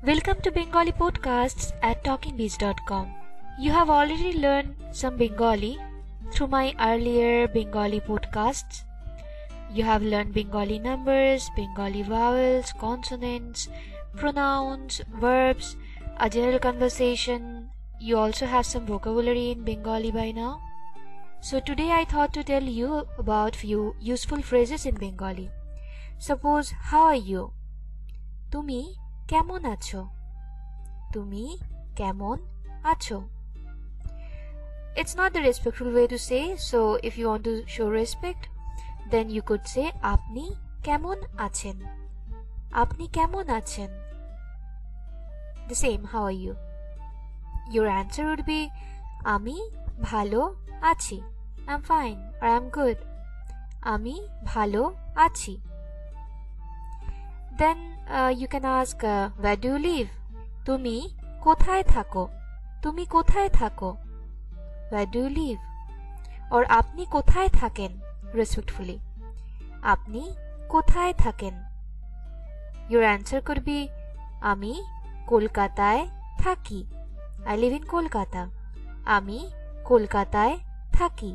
Welcome to Bengali podcasts at talkingbees.com. You have already learned some Bengali through my earlier Bengali podcasts. You have learned Bengali numbers, Bengali vowels, consonants, pronouns, verbs, a general conversation. You also have some vocabulary in Bengali by now. So today I thought to tell you about few useful phrases in Bengali. Suppose, how are you? তুমি কেমন আছো? তুমি কেমন আছো? It's not the respectful way to say, so if you want to show respect, then you could say আপনি কেমন আছেন? আপনি কেমন আছেন? The same, how are you? Your answer would be আমি ভালো আছি. I'm fine or I'm good. আমি ভালো আছি. Then you can ask, where do you live? তুমি কোথায় থাকো? তুমি কোথায় থাকো? Where do you live? Or আপনি কোথায় থাকেন? Respectfully. আপনি কোথায় থাকেন? Your answer could be আমি কলকাতায় থাকি. I live in Kolkata. আমি কলকাতায় থাকি.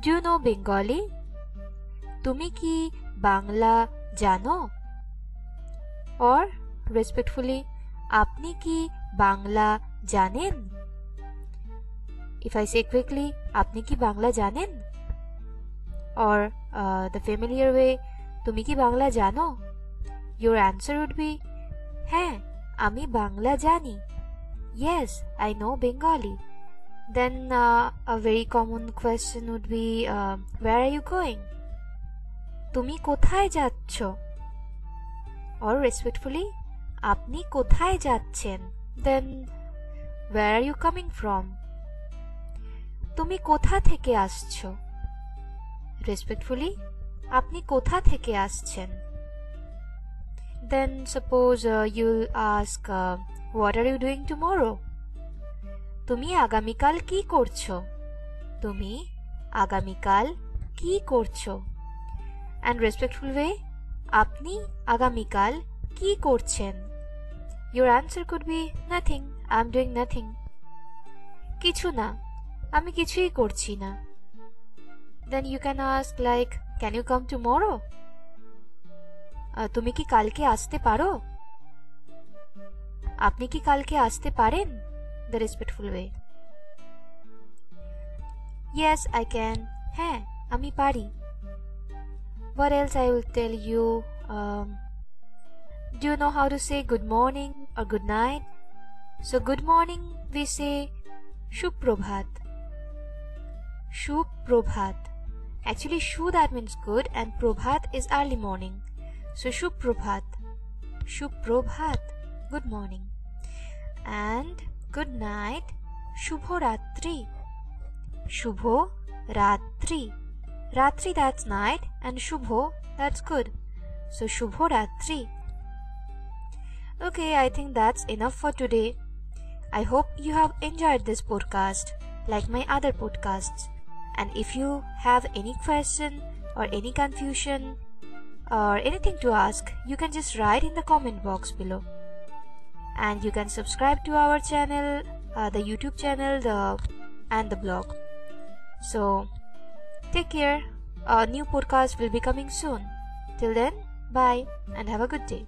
Do you know Bengali? তুমি কি বাংলা জানো? Or respectfully, আপনি কি বাংলা জানেন? If I say quickly, আপনি কি বাংলা জানেন? Or the familiar way, তুমি কি বাংলা জানো? Your answer would be হ্যাঁ, আমি বাংলা জানি. Yes, I know Bengali. Then a very common question would be, where are you going? তুমি কোথায় যাচ্ছ? Or respectfully, আপনি কোথায় যাচ্ছেন? Then where are you coming from? তুমি কোথা থেকে আসছো? Respectfully, আপনি কোথা থেকে আসছেন? Then suppose you'll ask, what are you doing tomorrow? তুমি আগামীকাল কি করছো? তুমি আগামীকাল কি করছো? And respectful way, আপনি আগামীকাল কি করছেন? Your answer could be nothing. I'm doing nothing. কিছু না, আমি কিছুই করছি না. Then you can ask like, can you come tomorrow? তুমি কি কালকে আসতে পারো? আপনি কি কালকে আসতে পারেন? The respectful way. Yes, I can. হ্যাঁ, আমি পারি. What else I will tell you? Do you know how to say good morning or good night? So good morning we say Shuprabhat. Shuprabhat. Actually Shu that means good and Prabhat is early morning. So Shuprabhat. Shuprabhat. Good morning. And good night Shubhoratri. Shubho Ratri. Ratri that's night and Shubho that's good. So Shubho Ratri. Okay, I think that's enough for today. I hope you have enjoyed this podcast like my other podcasts. And if you have any question or any confusion or anything to ask, you can just write in the comment box below. And you can subscribe to our channel, the YouTube channel, and the blog. So take care. A new podcast will be coming soon. Till then, bye and have a good day.